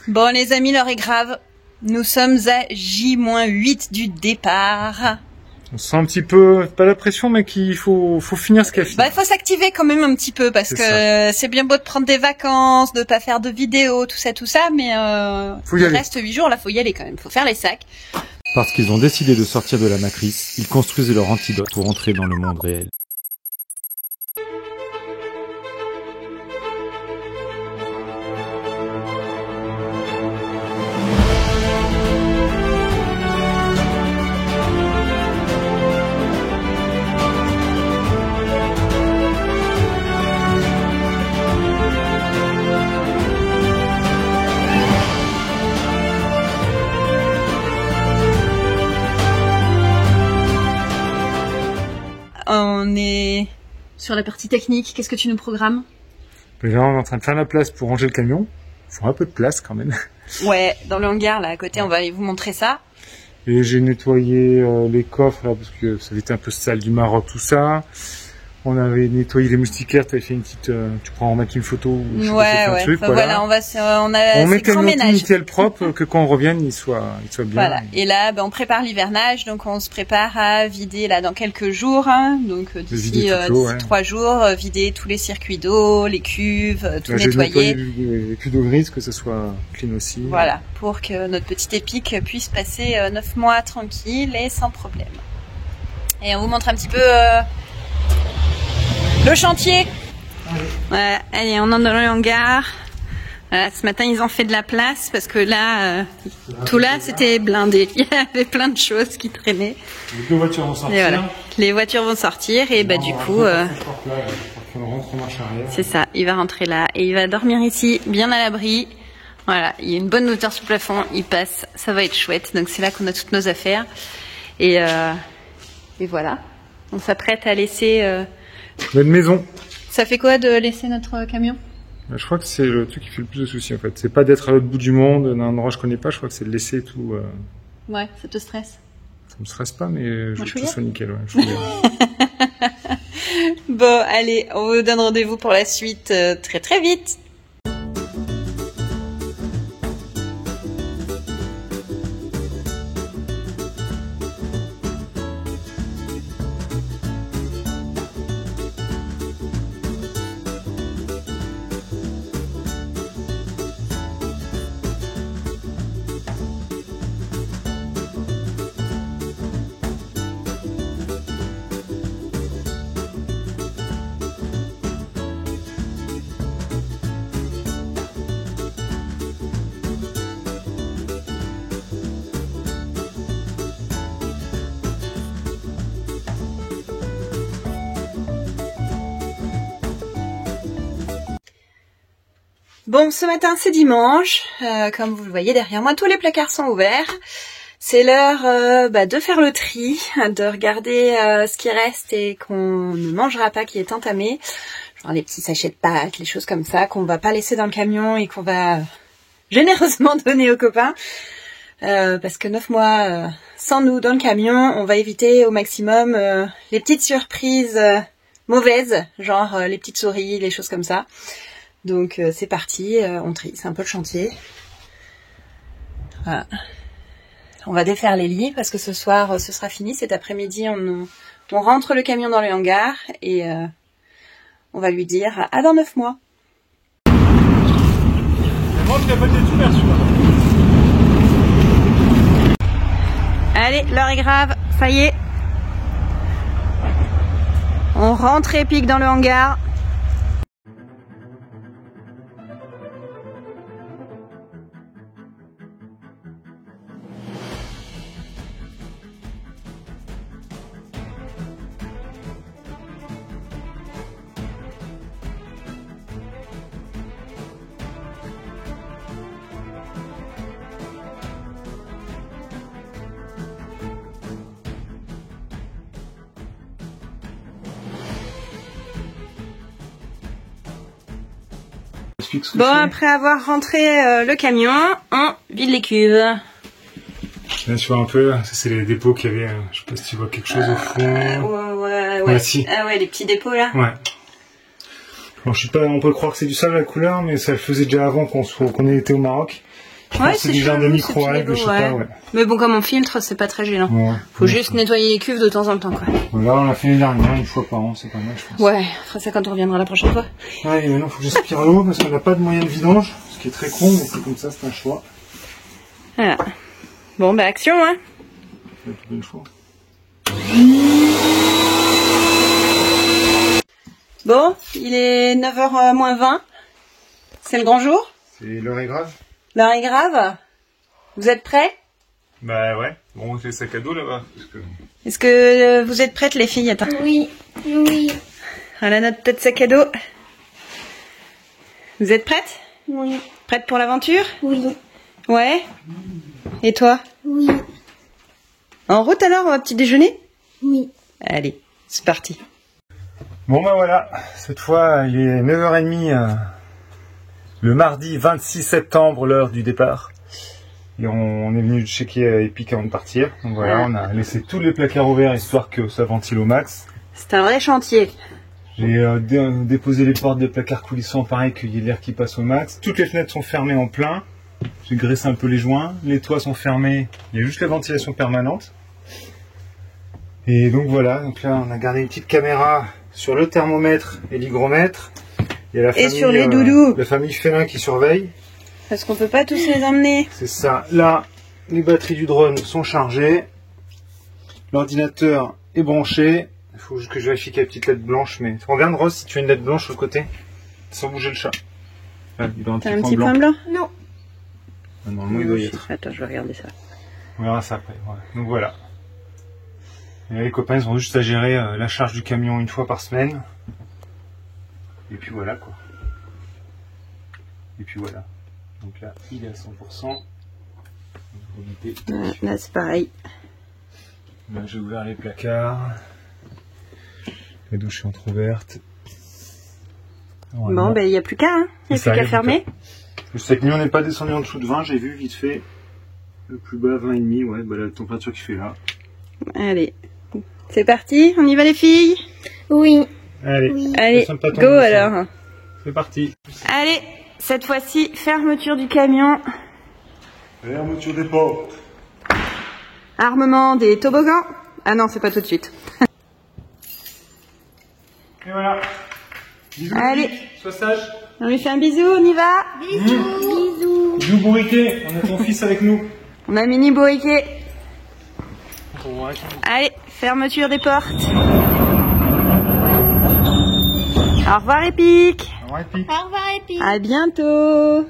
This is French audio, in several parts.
Bon les amis, l'heure est grave. Nous sommes à J-8 du départ. On sent un petit peu, pas la pression, mais qu'il faut finir ce café. Bah, il faut s'activer quand même un petit peu parce que c'est bien beau de prendre des vacances, de pas faire de vidéos, tout ça, mais il reste 8 jours, là, faut y aller quand même, faut faire les sacs. Parce qu'ils ont décidé de sortir de la matrice, ils construisent leur antidote pour entrer dans le monde réel. On est sur la partie technique, qu'est-ce que tu nous programmes? Là, on est en train de faire la place pour ranger le camion. Il faut un peu de place quand même. Ouais, dans le hangar là à côté, on va aller vous montrer ça. Et j'ai nettoyé les coffres là parce que ça avait été un peu sale du Maroc, tout ça. On avait nettoyé les moustiquaires, tu avais fait une petite, tu prends en maquille une photo. Ouais. Truc, voilà, on met le camion tout nickel propre, que quand on revienne, il soit bien. Voilà. Et là, on prépare l'hivernage, donc on se prépare à vider là dans quelques jours, hein, donc d'ici 3 jours, vider tous les circuits d'eau, les cuves, tout nettoyer. Les cuves d'eau grise, que ce soit clean aussi. Voilà, pour que notre petit épic puisse passer 9 mois tranquille et sans problème. Et on vous montre un petit peu le chantier. Voilà, allez, on entre dans le hangar. Voilà, ce matin, ils ont fait de la place parce que là, tout là, c'était blindé. Il y avait plein de choses qui traînaient. Les deux voitures vont sortir. Et voilà, les voitures vont sortir et du coup, c'est ça. Il va rentrer là et il va dormir ici, bien à l'abri. Voilà, il y a une bonne hauteur sur le plafond. Il passe, ça va être chouette. Donc c'est là qu'on a toutes nos affaires. Et voilà, on s'apprête à laisser. Notre maison. Ça fait quoi de laisser notre camion? Je crois que c'est le truc qui fait le plus de soucis en fait. C'est pas d'être à l'autre bout du monde, dans un endroit que je connais pas, je crois que c'est de laisser tout. Ouais, ça te stresse? Ça me stresse pas, mais je veux que tout soit nickel. Ouais, bon, allez, on vous donne rendez-vous pour la suite très très vite. Bon, ce matin c'est dimanche, comme vous le voyez derrière moi, tous les placards sont ouverts. C'est l'heure de faire le tri, de regarder ce qui reste et qu'on ne mangera pas, qui est entamé. Genre les petits sachets de pâtes, les choses comme ça, qu'on va pas laisser dans le camion et qu'on va généreusement donner aux copains. Parce que 9 mois sans nous dans le camion, on va éviter au maximum les petites surprises mauvaises, genre les petites souris, les choses comme ça. Donc c'est parti, on trie, c'est un peu le chantier. Voilà. On va défaire les lits parce que ce soir ce sera fini. Cet après-midi on rentre le camion dans le hangar et on va lui dire à dans 9 mois. Allez, l'heure est grave, ça y est. On rentre épique dans le hangar. Bon, après avoir rentré le camion, on vide les cuves. Là, tu vois un peu, ça c'est les dépôts qu'il y avait, je sais pas si tu vois quelque chose au fond. Ouais. Si. Ah ouais, les petits dépôts là. Ouais. Alors, je sais pas, on peut croire que c'est du sable la couleur, mais ça le faisait déjà avant qu'on ait été au Maroc. Ouais, c'est du genre de micro-algues, je sais pas, ouais. Mais bon, comme on filtre, c'est pas très gênant. Ouais. Faut juste nettoyer les cuves de temps en temps, quoi. Là, on l'a fait l'année dernière, une fois par an, c'est pas mal, je pense. Ouais, on fera ça quand on reviendra la prochaine fois. Ouais, et maintenant, faut que j'aspire l'eau parce qu'on n'a pas de moyen de vidange, ce qui est très con, mais c'est comme ça, c'est un choix. Voilà. Bon, bah, action, hein. C'est tout une fois. Bon, il est 9h moins 20. C'est le grand jour. L'heure est grave. L'heure est grave. Vous êtes prêts? Bah ouais. Bon, j'ai le sac à dos là-bas. Est-ce que vous êtes prêtes, les filles? Attends. Oui. Oui. Voilà notre tête sac à dos. Vous êtes prêtes? Oui. Prêtes pour l'aventure? Oui. Ouais. Et toi? Oui. En route alors, un petit déjeuner? Oui. Allez, c'est parti. Bon bah voilà, cette fois il est 9h30 le mardi 26 septembre, l'heure du départ. Et on est venu checker Epic avant de partir. Donc voilà, on a laissé tous les placards ouverts histoire que ça ventile au max. C'est un vrai chantier. J'ai déposé les portes des placards coulissants pareil, qu'il y ait l'air qui passe au max. Toutes les fenêtres sont fermées en plein. J'ai graissé un peu les joints. Les toits sont fermés. Il y a juste la ventilation permanente. Et donc voilà, donc là on a gardé une petite caméra sur le thermomètre et l'hygromètre. Il y a la famille, sur les doudous. La famille félin qui surveille. Parce qu'on peut pas tous les emmener. C'est ça. Là, les batteries du drone sont chargées. L'ordinateur est branché. Il faut juste que je vérifie qu'il y a une petite LED blanche. Mais regarde Rose si tu as une LED blanche sur le côté. Sans bouger le chat. Là, il doit T'as un petit point blanc? Non. Normalement il doit y être. Attends, je vais regarder ça. On verra ça après. Ouais. Donc voilà. Et là, les copains ils ont juste à gérer la charge du camion une fois par semaine. Et puis voilà quoi. Et puis voilà. Donc là, il est à 100%. Là, c'est pareil. Là, j'ai ouvert les placards. La douche est entrouverte. Bon, ben, il n'y a plus qu'à, hein. Il n'y a plus qu'à fermer. Le sac on n'est pas descendu en dessous de 20, j'ai vu vite fait. Le plus bas, 20,5, ouais, bah la température qui fait là. Allez. C'est parti, on y va les filles? Oui. Allez, oui. Allez, go alors. C'est parti. Allez, cette fois-ci, fermeture du camion. Fermeture des portes. Armement des toboggans. Ah non, c'est pas tout de suite. Et voilà. Bisous. Allez. Sois sage. On lui fait un bisou, on y va. Bisous. Bisous. Bisous bourriquet, on a ton fils avec nous. On a mini bourriquet. Allez, fermeture des portes. Au revoir Epic. Au revoir Epic. Au revoir Epic. À bientôt.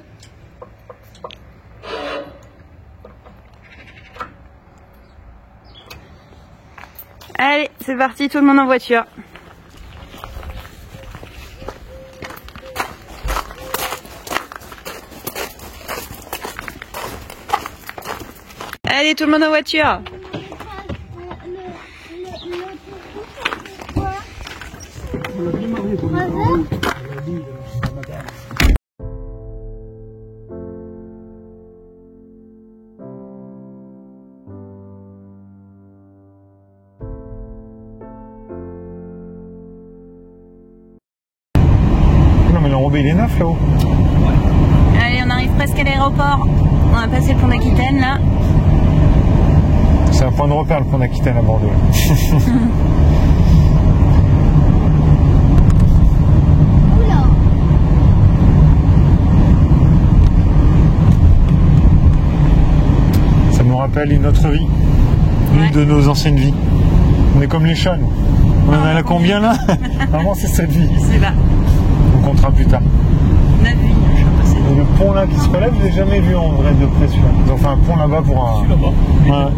Allez, c'est parti, tout le monde en voiture. Allez, tout le monde en voiture. Non mais l'enrobé il est neuf là-haut. Allez, on arrive presque à l'aéroport. On a passé le pont d'Aquitaine là. C'est un point de repère le pont d'Aquitaine à Bordeaux. Ça nous rappelle une autre vie. Une de nos anciennes vies. On est comme les chats nous. On en a là combien là? Vraiment c'est cette vie. C'est là. On comptera plus tard. 9 vies, je suis passé. Et le pont là qui se relève, je l'ai jamais vu en vrai de près celui-là. Ils ont fait un pont là-bas pour un. Là-bas. Ouais.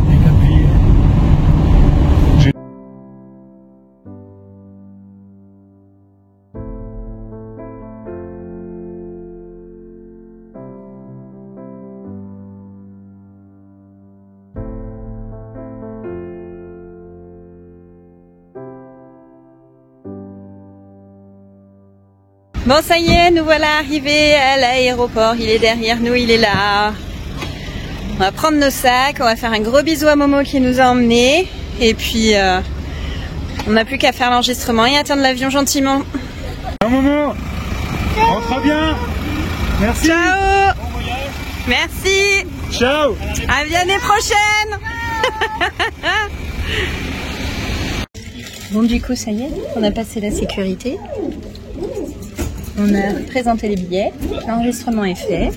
Bon, ça y est, nous voilà arrivés à l'aéroport. Il est derrière nous, il est là. On va prendre nos sacs, on va faire un gros bisou à Momo qui nous a emmenés. Et puis, on n'a plus qu'à faire l'enregistrement et attendre l'avion gentiment. Un moment. Rentre bien. Merci. Ciao. Bon voyage. Merci. Ciao. À l'année prochaine. Bon, du coup, ça y est, on a passé la sécurité. On a présenté les billets. L'enregistrement est fait.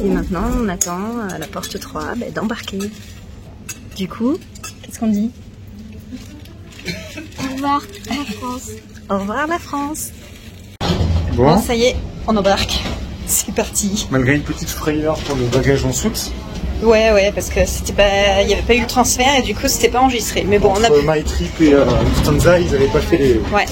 Et maintenant, on attend à la porte 3 d'embarquer. Du coup, qu'est-ce qu'on dit? Au revoir, la France. Au revoir la France. Bon, Bon, ça y est, on embarque. C'est parti. malgré une petite frayeur pour le bagage en soute, Ouais, parce que c'était pas, il n'y avait pas eu le transfert et du coup, c'était pas enregistré. Mais bon, on a entre MyTrip et Lufthansa, ils n'avaient pas fait les... Ouais.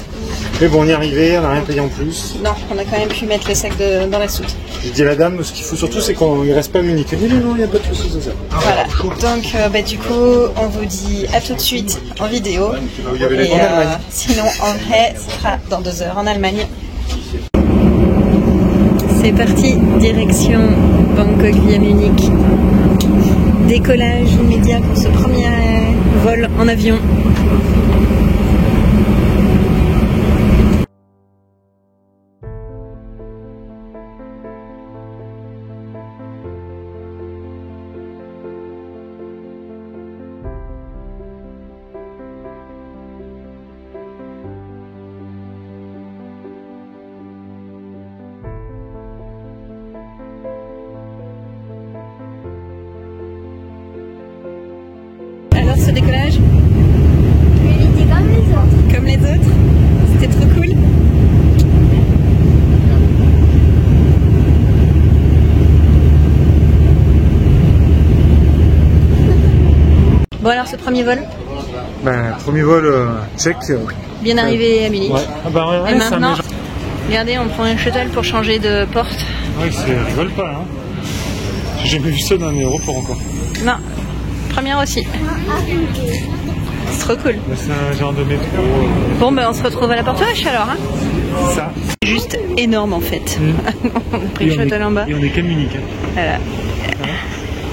Mais bon, on y est arrivé, on n'a rien payé en plus. Non, on a quand même pu mettre le sac dans la soute. J'ai dit à la dame, ce qu'il faut surtout, c'est qu'on ne reste pas à Munich. Elle dit non, il n'y a pas de soucis, c'est ça. Voilà. Donc, du coup, on vous dit à tout de suite en vidéo. Il y avait les Et en Allemagne. sinon, en vrai, ce sera dans 2 heures en Allemagne. C'est parti, direction Bangkok via Munich. Décollage immédiat pour ce premier vol en avion. Alors ce décollage, Mais il était comme les autres. comme les autres, c'était trop cool. Bon alors ce premier vol, Premier vol tchèque. bien arrivé à Munich. Ouais. Ah bah ouais, Et ça maintenant, met- regardez, on prend un shuttle pour changer de porte. Ouais, c'est rigole pas, hein. J'ai jamais vu ça dans un aéroport encore. Non, première aussi. C'est trop cool. Bah, c'est un genre de métro. Bon, on se retrouve à la porte vache alors. Hein, Ça. juste énorme en fait. On a pris le Et on shuttle en bas. est- Et on est qu'à Munich. Hein. Voilà.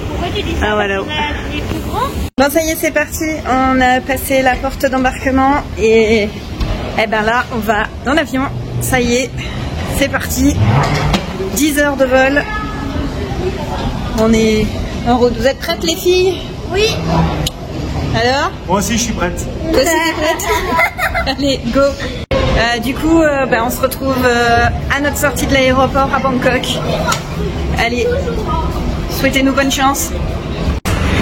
Pourquoi tu dis ça? Ah, voilà. Parce qu'il est plus grand. Bon, ça y est, c'est parti. On a passé la porte d'embarquement et ben là, on va dans l'avion. Ça y est, c'est parti. 10 heures de vol. On est en route. Vous êtes prêtes, les filles? Oui. Alors? Moi aussi, je suis prête. Toi aussi, t'es prête? Allez, go. Du coup, on se retrouve à notre sortie de l'aéroport à Bangkok. Allez, souhaitez-nous bonne chance.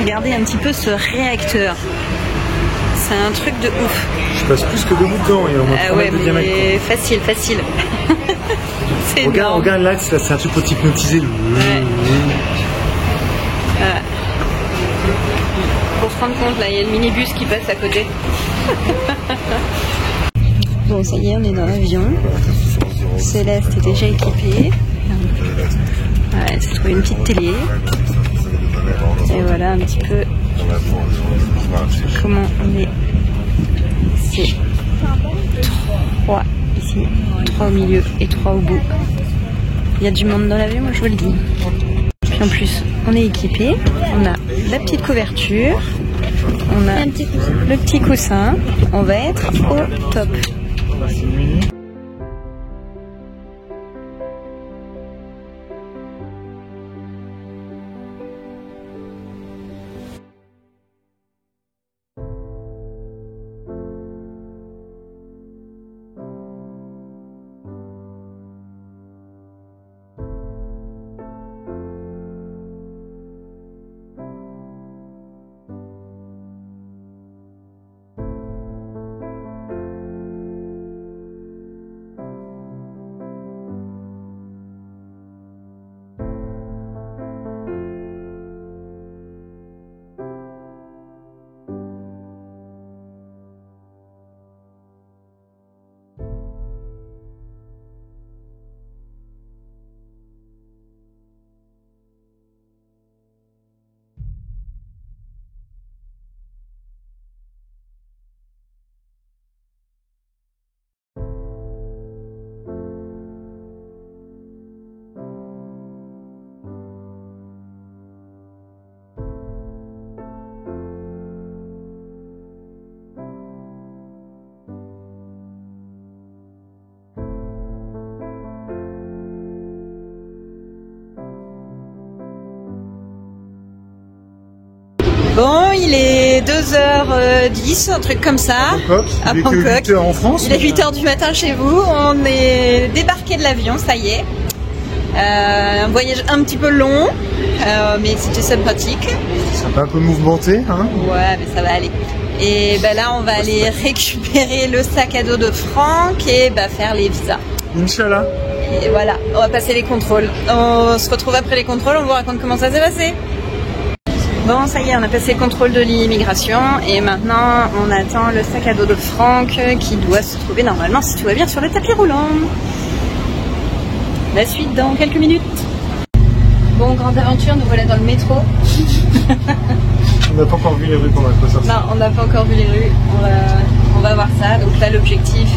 Regardez un petit peu ce réacteur. C'est un truc de ouf. Je passe plus que 2 bouts dedans et on va Ah prendre ouais, de diamètre. mais facile. C'est Regarde, énorme. regarde l'axe, là, c'est un truc pour hypnotiser. Pour se rendre compte, là, il y a le minibus qui passe à côté. Bon, ça y est, on est dans l'avion. Céleste est déjà équipée. Ouais, elle s'est trouvée une petite télé. Et voilà un petit peu comment on est. C'est 3 ici, 3 au milieu et 3 au bout. Il y a du monde dans l'avion, moi je vous le dis. Puis en plus, on est équipé. On a la petite couverture. On a le petit coussin. On va être au top. Bon, il est 2h10, un truc comme ça. À Bangkok. Il est 8h en France. Il est 8h du matin chez vous. On est débarqué de l'avion, ça y est. Un voyage un petit peu long, mais c'était sympathique. Ça va un peu mouvementé, hein? Ouais, mais ça va aller. Et bah là, on va aller récupérer le sac à dos de Franck et bah, faire les visas. Inch'Allah. Et voilà, on va passer les contrôles. On se retrouve après les contrôles, on vous raconte comment ça s'est passé. Bon, ça y est, on a passé le contrôle de l'immigration et maintenant on attend le sac à dos de Franck qui doit se trouver normalement, si tout va bien, sur le tapis roulant. La suite dans quelques minutes. Bon, grande aventure, nous voilà dans le métro. On n'a pas encore vu les rues qu'on va sortir. Non, on n'a pas encore vu les rues. On va voir ça. Donc là, l'objectif,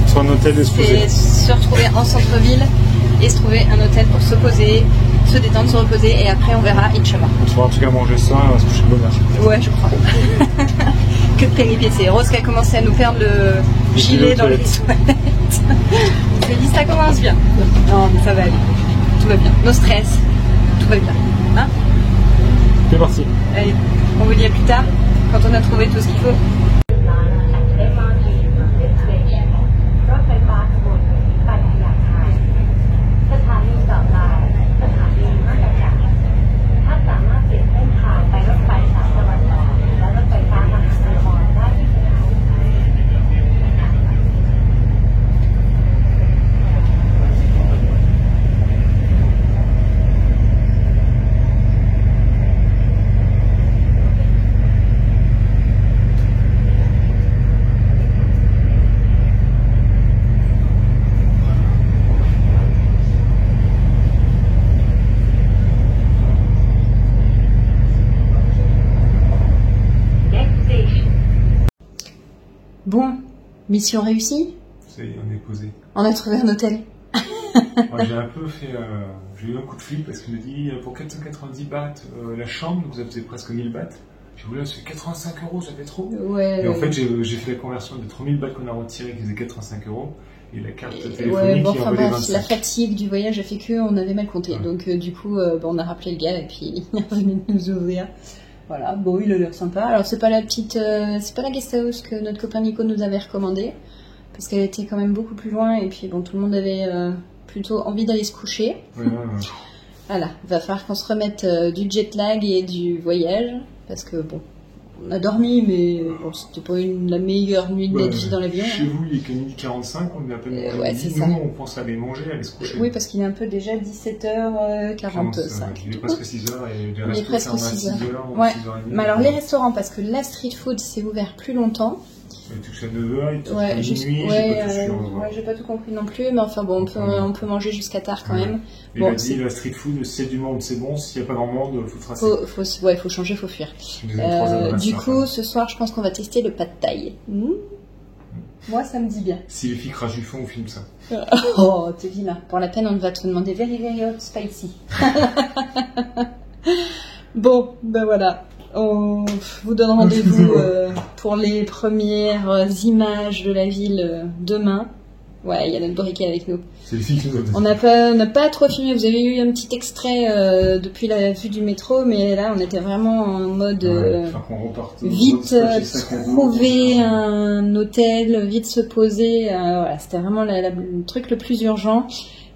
sur un hôtel et c'est se retrouver en centre-ville et se trouver un hôtel pour se poser, se détendre, se reposer et après on verra, Inch'Allah. On se fera en tout cas manger ça, on va se coucher de bonne heure. Ouais, je crois. Que de péripéties. Rose qui a commencé à nous perdre le gilet dans les toilettes. On s'est dit, ça commence bien. Non, mais ça va aller. Tout va bien. No stress. Tout va bien. Hein? C'est parti. Allez, on vous dit à plus tard, quand on a trouvé tout ce qu'il faut. Bon, mission réussie. Ça y est, on est posé. On a trouvé un hôtel. Moi, j'ai un peu fait... j'ai eu un coup de flip parce qu'il me dit pour 490 bahts la chambre, donc ça faisait presque 1000 bahts. J'ai dit là, c'est 85 €, ça fait trop. Ouais. Et en fait, j'ai fait la conversion de 3000 bahts qu'on a retiré qui faisait 85 € et la carte téléphonique ouais, bon, qui enfin, envoyait bref, 25. la fatigue du voyage a fait qu'on avait mal compté. Ouais. Donc du coup, on a rappelé le gars et puis il est venu nous ouvrir. Voilà, bon, il a l'air sympa. Alors c'est pas la petite, c'est pas la guest house que notre copain Nico nous avait recommandé, parce qu'elle était quand même beaucoup plus loin et puis bon, tout le monde avait plutôt envie d'aller se coucher. Ouais. Voilà, va falloir qu'on se remette du jet lag et du voyage, parce que bon, on a dormi, mais bon, c'était pas la meilleure nuit de notre vie dans l'avion. Chez vous, il est que 12h45, on est à peine mangé. Ouais, c'est nous, ça. on pense aller manger, aller se coucher. Oui, parce qu'il est un peu déjà 17h45. Il est presque 6h et les restos ferment à 6h. Ouais. Mais alors les restaurants, parce que la street food s'est ouvert plus longtemps. Il touche à 9h, il touche ouais, à minuit, j'ai pas tout compris non plus, mais enfin bon, on peut manger jusqu'à tard quand même. Il a dit la street food, s'il y a du monde, c'est bon, s'il n'y a pas grand monde, il faut tracer. Faut changer, faut fuir. Du coup, ce soir, je pense qu'on va tester le pad thai. Moi, ça me dit bien. Si les filles crachent du fond, on filme ça. Oh, t'es vilain. Pour la peine, on va te demander very, very hot spicy. Bon, ben voilà. On vous donne rendez-vous pour les premières images de la ville demain. Ouais, il y a notre briquet avec nous. C'est les filles qui nous ont dit. On n'a pas trop filmé. Vous avez eu un petit extrait depuis la vue du métro, mais là, on était vraiment en mode vite trouver un hôtel, vite se poser. Voilà, c'était vraiment le truc le plus urgent.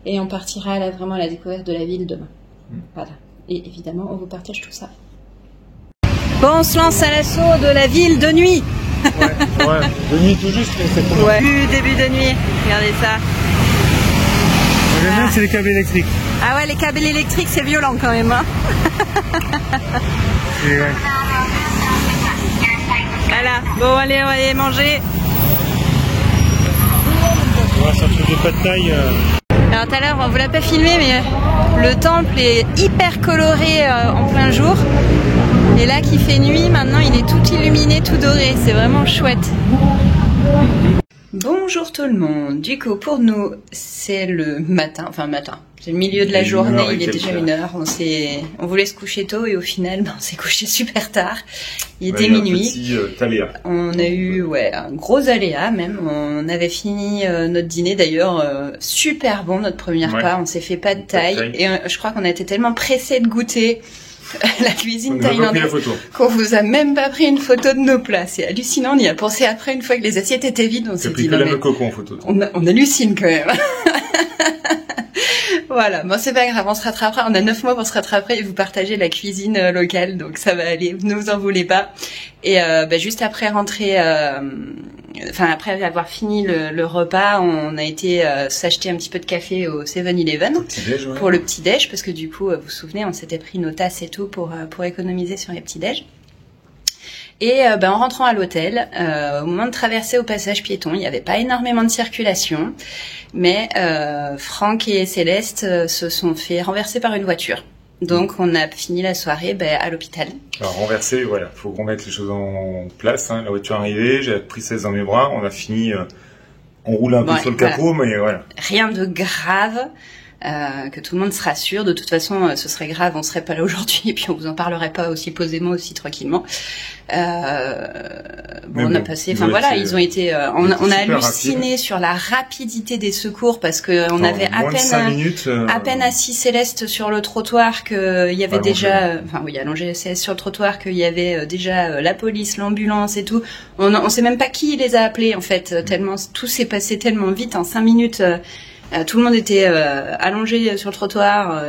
Et on partira là, vraiment à la découverte de la ville demain. Voilà. Et évidemment, on vous partage tout ça. Bon, on se lance à l'assaut de la ville de nuit. Ouais, de nuit tout juste, mais c'est cool. Ouais, début de nuit, regardez ça. Le bien, c'est les câbles électriques. Ah ouais, les câbles électriques, c'est violent quand même. Hein. Voilà, bon allez, on va aller manger. On va sortir des pad thaï. Alors tout à l'heure, on vous l'a pas filmé, mais le temple est hyper coloré en plein jour. Et là qui fait nuit, maintenant il est tout illuminé, tout doré, c'est vraiment chouette. Bonjour tout le monde, du coup pour nous c'est le matin, c'est le milieu de la journée, il est déjà 1h, on voulait se coucher tôt et au final on s'est couché super tard, il était minuit. On a eu un gros aléa même, on avait fini notre dîner d'ailleurs, super bon notre premier repas, on s'est fait pas de taille et je crois qu'on a été tellement pressés de goûter La cuisine On n'a pas pris thaïlandaise. la photo. Qu'on vous a même pas pris une photo de nos plats. C'est hallucinant. On y a pensé après, une fois que les assiettes étaient vides, on T'as s'est pris dit, que non la mais noix de coco en photo. on hallucine quand même. Voilà, bon c'est pas grave, on se rattrapera, on a 9 mois pour se rattraper et vous partager la cuisine locale, donc ça va aller, ne vous en voulez pas. Et juste après rentrer, après avoir fini le repas, on a été s'acheter un petit peu de café au 7-Eleven Petit-déj, ouais. pour le petit-déj, parce que du coup, vous vous souvenez, on s'était pris nos tasses et tout pour économiser sur les petits-déj. Et en rentrant à l'hôtel, au moment de traverser au passage piéton, il n'y avait pas énormément de circulation, mais Franck et Céleste se sont fait renverser par une voiture. Donc on a fini la soirée à l'hôpital. Alors renverser, voilà, faut qu'on mette les choses en place. Hein. La voiture est arrivée, j'ai pris Céleste dans mes bras, on a fini, on roule un peu Ouais, sur le capot, mais voilà. Rien de grave. Que tout le monde se rassure. De toute façon, ce serait grave, on serait pas là aujourd'hui, et puis on vous en parlerait pas aussi posément, aussi tranquillement. On a passé, enfin voilà, ils ont été, on a halluciné rapide sur la rapidité des secours parce que on avait à peine assis Céleste sur le trottoir que il y avait allongé Céleste sur le trottoir qu'il y avait déjà la police, l'ambulance et tout. On sait même pas qui les a appelés en fait, tellement tout s'est passé tellement vite en 5 minutes. Tout le monde était allongé sur le trottoir.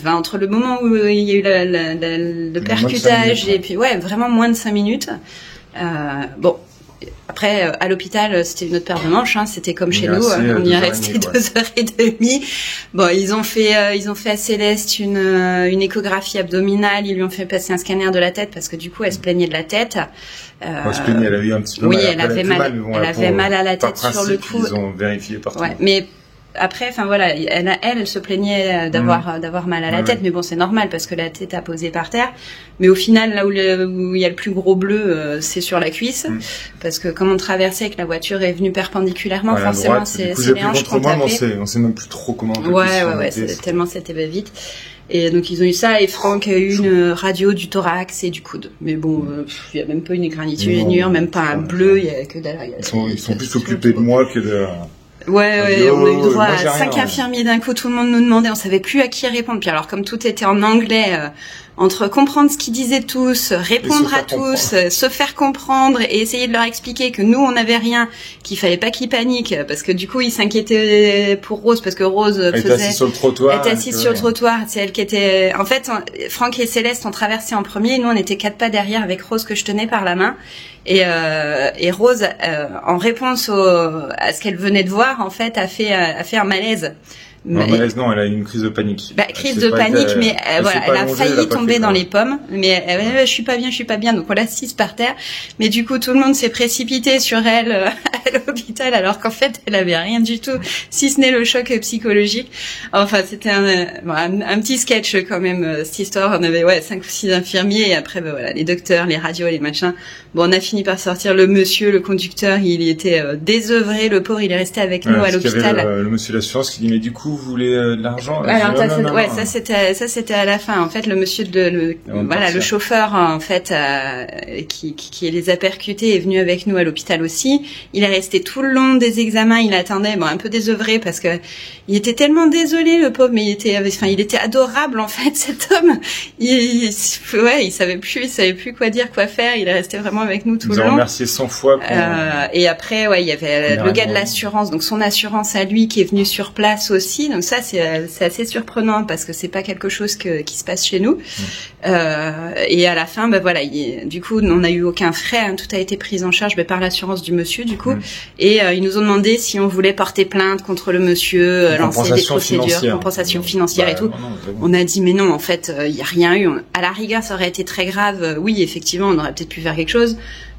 Entre le moment où il y a eu le percutage et puis vraiment moins de 5 minutes. Après à l'hôpital c'était une autre paire de manches. Hein, c'était comme chez nous. On y est resté 2h30. Bon, ils ont fait à Céleste une échographie abdominale. Ils lui ont fait passer un scanner de la tête parce que du coup elle se plaignait de la tête. Elle se plaignait, elle avait eu un petit peu mal. Oui, elle avait mal. Elle avait mal à la tête sur le coup. Ils ont vérifié partout. Ouais, mais après, elle se plaignait d'avoir mal à la tête, mais bon, c'est normal parce que la tête a posé par terre. Mais au final, là où il y a le plus gros bleu, c'est sur la cuisse, parce que comme on traversait et que la voiture est venue perpendiculairement, forcément, c'est les hanches qu'on tapait. On sait même plus trop comment on peut Ouais, tellement c'était vite. Et donc ils ont eu ça, et Franck a eu une radio du thorax et du coude. Mais bon, il y a même pas une égratignure, même pas un bleu, il y a que dalle. Ils sont plus occupés de moi que de... Ouais, on a eu droit à 5 infirmiers d'un coup, tout le monde nous demandait, on savait plus à qui répondre. Puis alors comme tout était en anglais, entre comprendre ce qu'ils disaient tous, répondre à tous, se faire comprendre et essayer de leur expliquer que nous on n'avait rien, qu'il fallait pas qu'ils paniquent, parce que du coup ils s'inquiétaient pour Rose, parce que Rose était assise sur le trottoir. C'est elle qui était... En fait, Franck et Céleste ont traversé en premier, et nous on était 4 pas derrière avec Rose que je tenais par la main. Et Rose, en réponse à ce qu'elle venait de voir, en fait, a fait un malaise. Non, elle a eu une crise de panique. Crise de panique, mais elle a failli tomber dans les pommes. Mais je suis pas bien. Donc on l'a assise par terre. Mais du coup, tout le monde s'est précipité sur elle à l'hôpital, alors qu'en fait, elle avait rien du tout, si ce n'est le choc psychologique. Enfin, c'était un petit sketch quand même, cette histoire. On avait 5 ou 6 infirmiers, et après, les docteurs, les radios, les machins. Bon, on a fini par sortir le monsieur, le conducteur. Il était désœuvré, le pauvre. Il est resté avec nous à l'hôpital. Le monsieur de l'assurance qui dit, mais du coup, vous voulez de l'argent? Alors ça c'était à la fin. En fait, le monsieur le chauffeur en fait qui les a percutés est venu avec nous à l'hôpital aussi. Il est resté tout le long des examens. Il attendait, un peu désœuvré parce que il était tellement désolé, le pauvre, mais il était adorable en fait, cet homme. Il savait plus quoi dire, quoi faire. Il est resté vraiment avec nous tout le long. Ils ont remercié 100 fois. Et après, il y avait le gars de l'assurance, donc son assurance à lui qui est venu sur place aussi. Donc ça, c'est assez surprenant parce que c'est pas quelque chose qui se passe chez nous. Et à la fin, du coup, on n'a eu aucun frais, hein, tout a été pris en charge par l'assurance du monsieur, du coup. Et ils nous ont demandé si on voulait porter plainte contre le monsieur, lancer des procédures, compensation financière et tout. Non, on a dit mais non, en fait, il y a rien eu. À la rigueur, ça aurait été très grave. Oui, effectivement, on aurait peut-être pu faire quelque chose.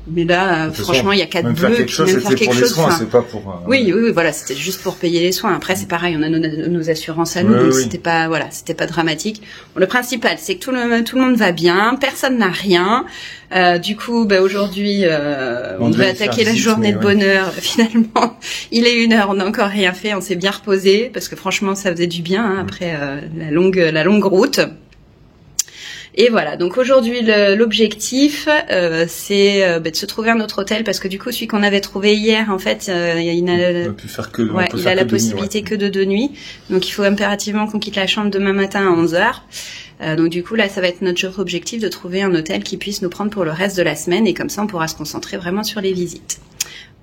Mais là, franchement, il y a 4 bleus. Même faire quelque chose, c'est pas pour... Oui, voilà, c'était juste pour payer les soins. Après, c'est pareil, on a nos assurances à nous, donc c'était pas dramatique. Bon, le principal, c'est que tout le monde va bien, personne n'a rien. Du coup, aujourd'hui, on devait attaquer la journée de bonheur. Finalement, il est 1h, on n'a encore rien fait, on s'est bien reposé, parce que franchement, ça faisait du bien, après la longue route. Et voilà, donc aujourd'hui l'objectif c'est de se trouver un autre hôtel, parce que du coup celui qu'on avait trouvé hier en fait il a la possibilité que de 2 nuits, donc il faut impérativement qu'on quitte la chambre demain matin à 11h. Donc du coup là ça va être notre objectif de trouver un hôtel qui puisse nous prendre pour le reste de la semaine et comme ça on pourra se concentrer vraiment sur les visites.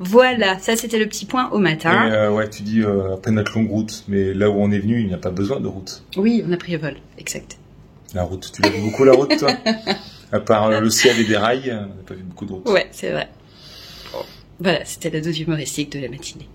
Voilà, ça c'était le petit point au matin. Et ouais, tu dis après notre longue route, mais là où on est venu, il n'y a pas besoin de route. Oui, on a pris le vol, exact. La route, tu l'as vu beaucoup la route, toi? À part le ciel et des rails, on n'a pas vu beaucoup de route. Ouais, c'est vrai. Bon. Voilà, c'était la dose humoristique de la matinée.